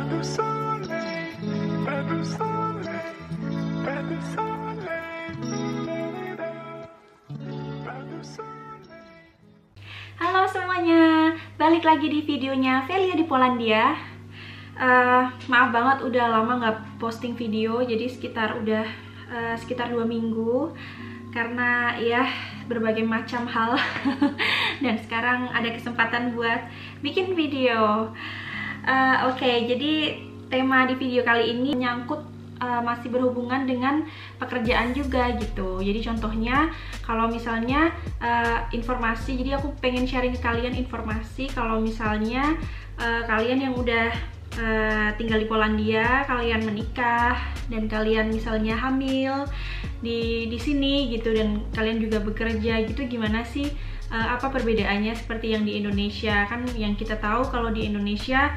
du soleil, pas du soleil, pas du soleil, pas du soleil. Halo semuanya, balik lagi di videonya Velia di Polandia. Maaf banget udah lama nggak posting video, jadi sekitar 2 minggu karena ya berbagai macam hal dan sekarang ada kesempatan buat bikin video. Oke, jadi tema di video kali ini menyangkut masih berhubungan dengan pekerjaan juga gitu. Jadi contohnya kalau misalnya informasi, jadi aku pengen sharing ke kalian informasi kalau misalnya kalian yang udah tinggal di Polandia, kalian menikah dan kalian misalnya hamil di sini gitu, dan kalian juga bekerja gitu, gimana sih apa perbedaannya seperti yang di Indonesia. Kan yang kita tahu kalau di Indonesia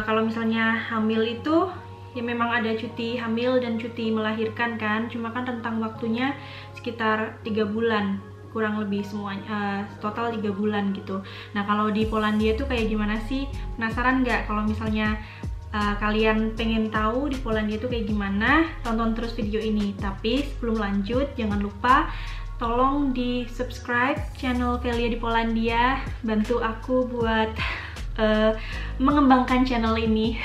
kalau misalnya hamil itu ya memang ada cuti hamil dan cuti melahirkan kan, cuma kan rentang waktunya sekitar 3 bulan kurang lebih, semuanya total 3 bulan gitu. Nah kalau di Polandia tuh kayak gimana sih? Penasaran nggak? Kalau misalnya kalian pengen tahu di Polandia tuh kayak gimana, tonton terus video ini. Tapi sebelum lanjut, jangan lupa tolong di subscribe channel Velia di Polandia, bantu aku buat mengembangkan channel ini.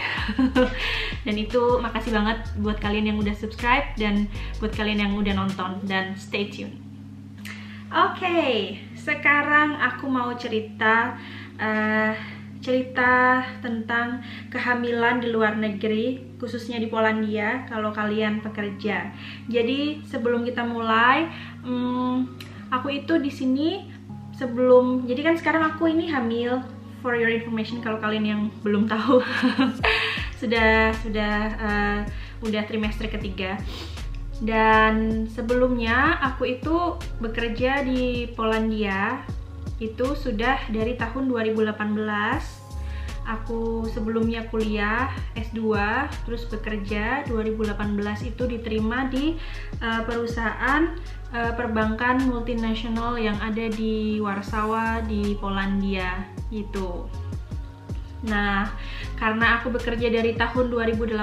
Dan itu makasih banget buat kalian yang udah subscribe dan buat kalian yang udah nonton, dan stay tune. Oke, sekarang aku mau cerita tentang kehamilan di luar negeri, khususnya di Polandia kalau kalian pekerja. Jadi sebelum kita mulai, aku itu di sini sebelum, jadi kan sekarang aku ini hamil, for your information kalau kalian yang belum tahu. udah trimester ketiga. Dan sebelumnya aku itu bekerja di Polandia itu sudah dari tahun 2018. Aku sebelumnya kuliah S2 terus bekerja 2018 itu diterima di perusahaan perbankan multinasional yang ada di Warsawa di Polandia gitu. Nah, karena aku bekerja dari tahun 2018,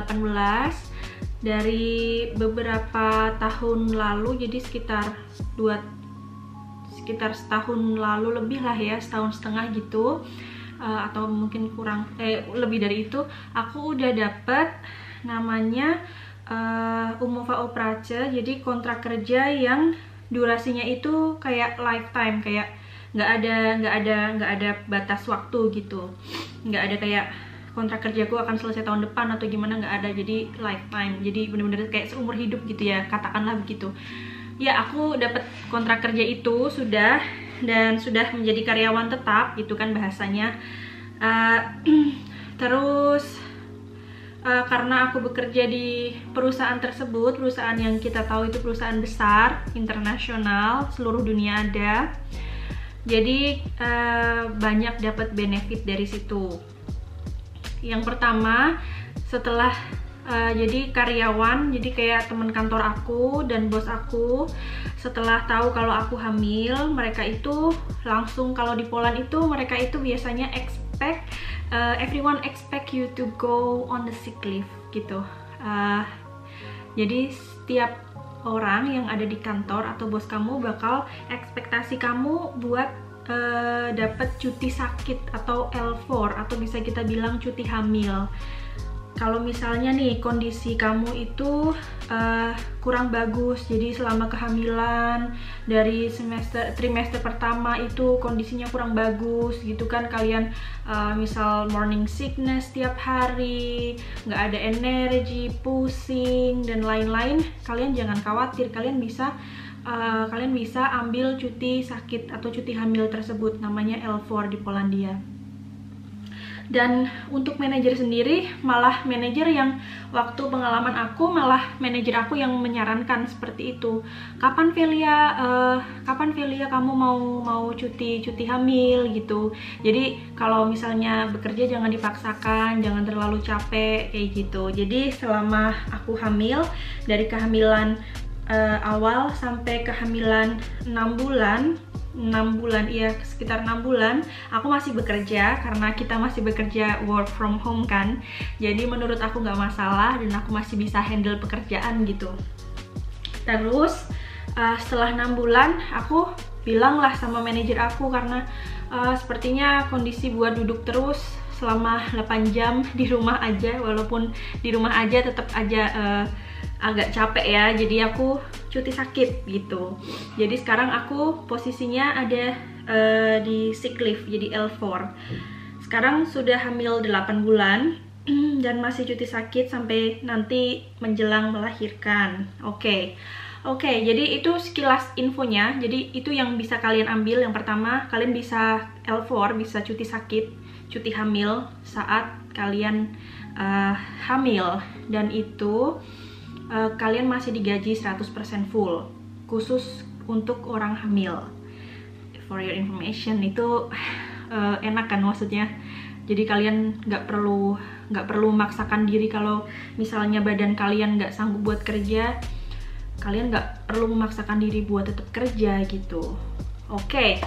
dari beberapa tahun lalu, jadi sekitar setahun lalu lebih lah ya, setahun setengah gitu, atau mungkin lebih dari itu, aku udah dapet namanya umova-operace, jadi kontrak kerja yang durasinya itu kayak lifetime, kayak nggak ada batas waktu gitu, nggak ada kayak kontrak kerjaku akan selesai tahun depan atau gimana, nggak ada, jadi lifetime, jadi bener-bener kayak seumur hidup gitu ya, katakanlah begitu. Ya, aku dapat kontrak kerja itu sudah, dan sudah menjadi karyawan tetap gitu kan bahasanya. Terus karena aku bekerja di perusahaan tersebut, perusahaan yang kita tahu itu perusahaan besar, internasional, seluruh dunia ada. Jadi banyak dapat benefit dari situ. Yang pertama, setelah jadi karyawan, jadi kayak teman kantor aku dan bos aku, setelah tahu kalau aku hamil, mereka itu langsung, kalau di Poland itu mereka itu biasanya everyone expect you to go on the sick leave gitu. Jadi setiap orang yang ada di kantor atau bos kamu bakal ekspektasi kamu buat dapat cuti sakit atau L4, atau bisa kita bilang cuti hamil. Kalau misalnya nih kondisi kamu itu kurang bagus, jadi selama kehamilan dari trimester pertama itu kondisinya kurang bagus gitu kan, kalian misal morning sickness tiap hari, nggak ada energi, pusing dan lain-lain, kalian jangan khawatir, kalian bisa ambil cuti sakit atau cuti hamil tersebut, namanya L4 di Polandia. Dan untuk manajer sendiri, malah manajer yang waktu pengalaman aku, malah manajer aku yang menyarankan seperti itu. Kapan Velia kamu mau cuti hamil gitu. Jadi kalau misalnya bekerja jangan dipaksakan, jangan terlalu capek kayak gitu. Jadi selama aku hamil, dari kehamilan awal sampai kehamilan 6 bulan, 6 bulan, iya sekitar 6 bulan aku masih bekerja, karena kita masih bekerja work from home kan. Jadi menurut aku nggak masalah dan aku masih bisa handle pekerjaan gitu. Terus setelah 6 bulan aku bilang lah sama manajer aku, karena sepertinya kondisi buat duduk terus selama 8 jam di rumah aja, walaupun di rumah aja tetap aja agak capek ya, jadi aku cuti sakit gitu. Jadi sekarang aku posisinya ada di sick leave, jadi L4. Sekarang sudah hamil 8 bulan dan masih cuti sakit sampai nanti menjelang melahirkan. Oke, jadi itu sekilas infonya. Jadi itu yang bisa kalian ambil. Yang pertama, kalian bisa L4, bisa cuti sakit, cuti hamil saat kalian hamil, dan itu kalian masih digaji 100% full, khusus untuk orang hamil. For your information, itu enak kan maksudnya. Jadi kalian nggak perlu memaksakan diri. Kalau misalnya badan kalian nggak sanggup buat kerja, kalian nggak perlu memaksakan diri buat tetap kerja gitu. Oke.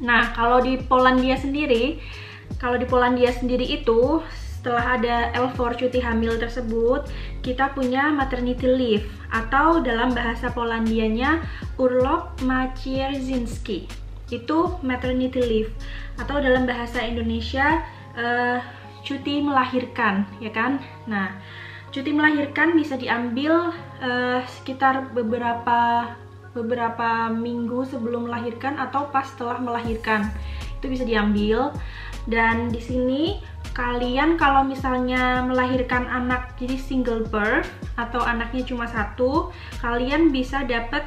Nah, kalau di Polandia sendiri itu setelah ada L4 cuti hamil tersebut, kita punya maternity leave, atau dalam bahasa Polandianya urlop macierzyński. Itu maternity leave, atau dalam bahasa Indonesia cuti melahirkan, ya kan? Nah, cuti melahirkan bisa diambil sekitar beberapa minggu sebelum melahirkan atau pas setelah melahirkan. Itu bisa diambil. Dan di sini kalian kalau misalnya melahirkan anak jadi single birth atau anaknya cuma 1, kalian bisa dapat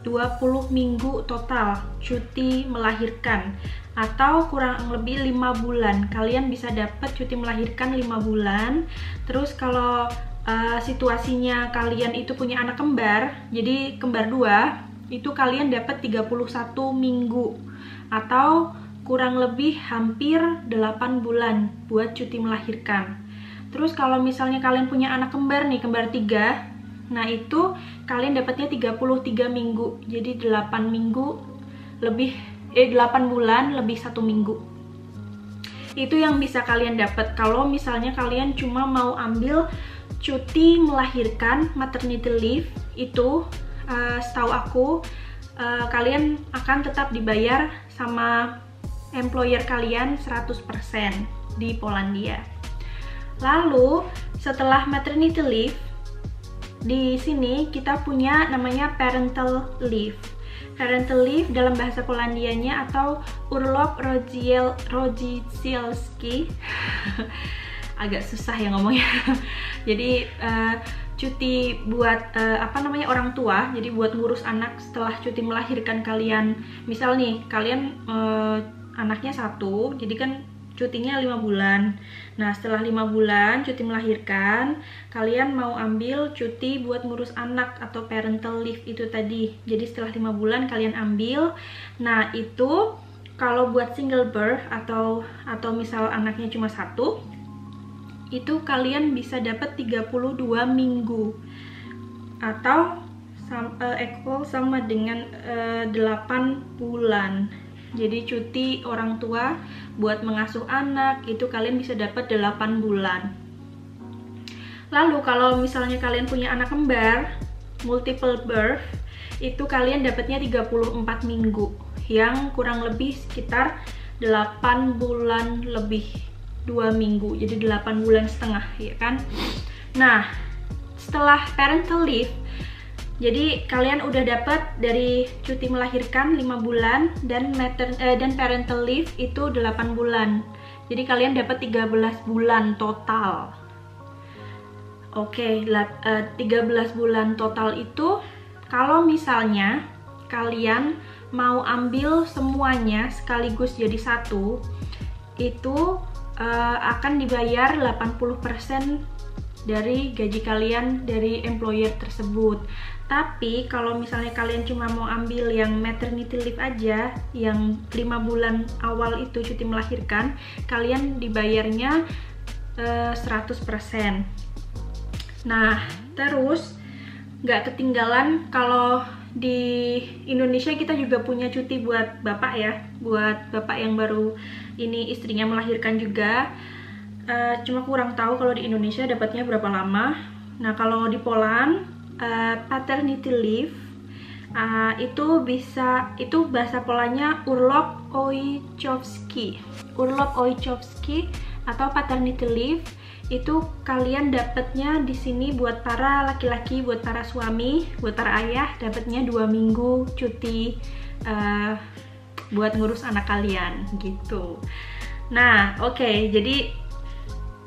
20 minggu total cuti melahirkan, atau kurang lebih 5 bulan. Kalian bisa dapat cuti melahirkan 5 bulan. Terus kalau situasinya kalian itu punya anak kembar, jadi kembar 2, itu kalian dapat 31 minggu atau kurang lebih hampir 8 bulan buat cuti melahirkan. Terus kalau misalnya kalian punya anak kembar nih, kembar 3, nah itu kalian dapatnya 33 minggu. Jadi 8 bulan lebih 1 minggu. Itu yang bisa kalian dapat kalau misalnya kalian cuma mau ambil cuti melahirkan, maternity leave. Itu setahu aku kalian akan tetap dibayar sama employer kalian 100% di Polandia. Lalu setelah maternity leave, di sini kita punya namanya parental leave. Parental leave dalam bahasa Polandianya atau urlop rodzicielski. Agak susah ya ngomongnya. Jadi cuti buat orang tua, jadi buat ngurus anak setelah cuti melahirkan kalian. Misal nih kalian anaknya 1, jadi kan cutinya 5 bulan. Nah, setelah 5 bulan cuti melahirkan, kalian mau ambil cuti buat ngurus anak atau parental leave itu tadi. Jadi setelah 5 bulan kalian ambil. Nah, itu kalau buat single birth atau misal anaknya cuma 1, itu kalian bisa dapat 32 minggu atau sama dengan 8 bulan. Jadi cuti orang tua buat mengasuh anak itu kalian bisa dapat 8 bulan. Lalu kalau misalnya kalian punya anak kembar, multiple birth, itu kalian dapatnya 34 minggu, yang kurang lebih sekitar 8 bulan lebih 2 minggu, jadi 8 bulan setengah, ya kan? Nah, setelah parental leave, jadi kalian udah dapat dari cuti melahirkan 5 bulan dan parental leave itu 8 bulan. Jadi kalian dapat 13 bulan total. Oke, 13 bulan total itu kalau misalnya kalian mau ambil semuanya sekaligus jadi 1, itu akan dibayar 80% dari gaji kalian dari employer tersebut. Tapi kalau misalnya kalian cuma mau ambil yang maternity leave aja, yang 5 bulan awal itu cuti melahirkan, kalian dibayarnya 100%. Nah, terus nggak ketinggalan kalau di Indonesia kita juga punya cuti buat bapak ya, buat bapak yang baru ini istrinya melahirkan juga. Cuma kurang tahu kalau di Indonesia dapatnya berapa lama. Nah kalau di Poland paternity leave itu bahasa Polanya urlop ojcowski. Urlop ojcowski atau paternity leave itu kalian dapatnya di sini buat para laki-laki, buat para suami, buat para ayah dapatnya 2 minggu cuti buat ngurus anak kalian gitu. Nah, oke,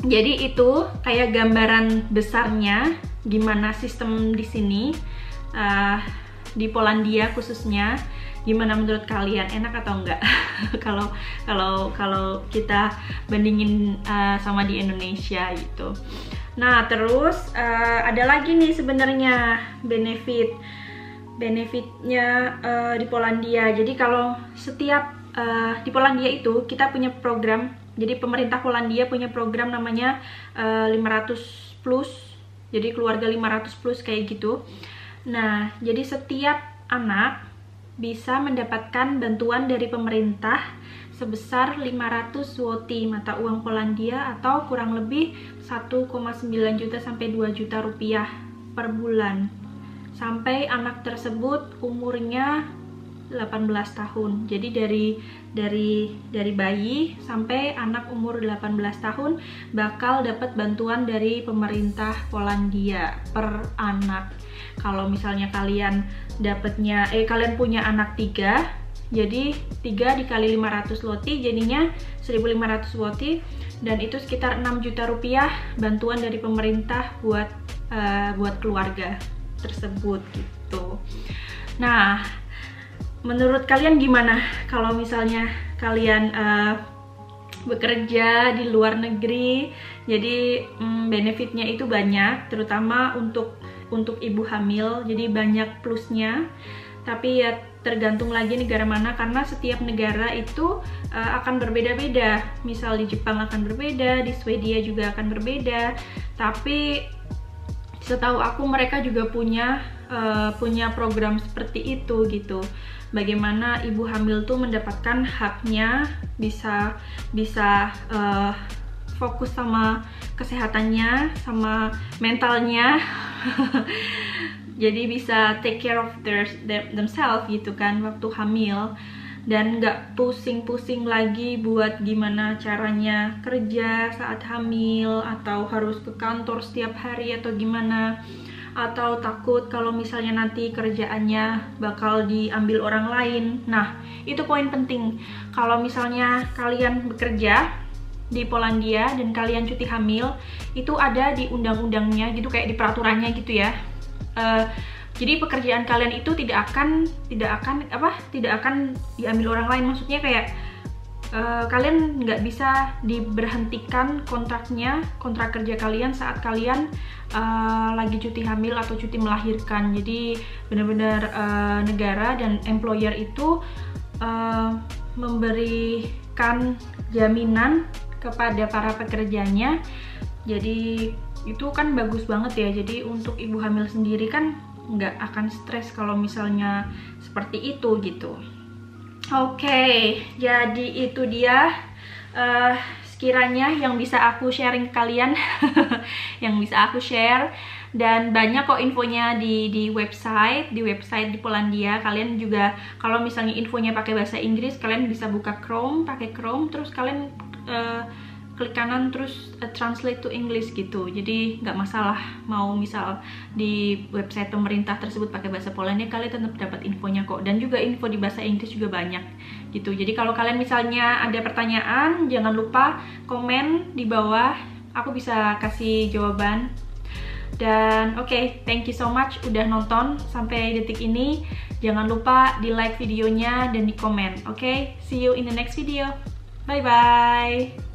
jadi itu kayak gambaran besarnya gimana sistem di sini di Polandia khususnya. Gimana menurut kalian, enak atau enggak? kalau kita bandingin sama di Indonesia gitu. Nah terus ada lagi nih sebenarnya benefitnya di Polandia. Jadi kalau setiap di Polandia itu kita punya program. Jadi pemerintah Polandia punya program namanya 500 plus. Jadi keluarga 500 plus kayak gitu. Nah jadi setiap anak bisa mendapatkan bantuan dari pemerintah sebesar 500 zloty mata uang Polandia atau kurang lebih 1,9 juta sampai 2 juta rupiah per bulan sampai anak tersebut umurnya 18 tahun. Jadi dari bayi sampai anak umur 18 tahun bakal dapat bantuan dari pemerintah Polandia per anak. Kalau misalnya kalian dapatnya kalian punya anak 3, jadi 3 dikali 500 zloty jadinya 1.500 zloty, dan itu sekitar 6 juta rupiah bantuan dari pemerintah buat keluarga tersebut gitu. Nah menurut kalian gimana kalau misalnya kalian bekerja di luar negeri? Jadi benefitnya itu banyak, terutama untuk ibu hamil, jadi banyak plusnya. Tapi ya tergantung lagi negara mana, karena setiap negara itu akan berbeda-beda. Misal di Jepang akan berbeda, di Swedia juga akan berbeda. Tapi setahu aku mereka juga punya program seperti itu gitu. Bagaimana ibu hamil tuh mendapatkan haknya, bisa fokus sama kesehatannya, sama mentalnya. Jadi bisa take care of themselves gitu kan waktu hamil, dan nggak pusing-pusing lagi buat gimana caranya kerja saat hamil, atau harus ke kantor setiap hari atau gimana, atau takut kalau misalnya nanti kerjaannya bakal diambil orang lain. Nah itu poin penting. Kalau misalnya kalian bekerja di Polandia dan kalian cuti hamil, itu ada di undang-undangnya gitu, kayak di peraturannya gitu ya. Jadi pekerjaan kalian itu tidak akan diambil orang lain. Maksudnya kayak kalian nggak bisa diberhentikan kontrak kerja kalian saat kalian lagi cuti hamil atau cuti melahirkan. Jadi benar-benar negara dan employer itu memberikan jaminan kepada para pekerjanya. Jadi itu kan bagus banget ya. Jadi untuk ibu hamil sendiri kan nggak akan stres kalau misalnya seperti itu gitu. Oke, jadi itu dia sekiranya yang bisa aku sharing ke kalian. Yang bisa aku share. Dan banyak kok infonya di website di Polandia. Kalian juga kalau misalnya infonya pakai bahasa Inggris, kalian bisa buka pakai Chrome, terus kalian klik kanan terus translate to English gitu. Jadi nggak masalah mau misal di website pemerintah tersebut pakai bahasa Polandia, kalian tetap dapat infonya kok. Dan juga info di bahasa Inggris juga banyak gitu. Jadi kalau kalian misalnya ada pertanyaan, jangan lupa komen di bawah, aku bisa kasih jawaban. Dan oke, thank you so much udah nonton sampai detik ini. Jangan lupa di like videonya dan di komen. Oke, see you in the next video. Bye bye.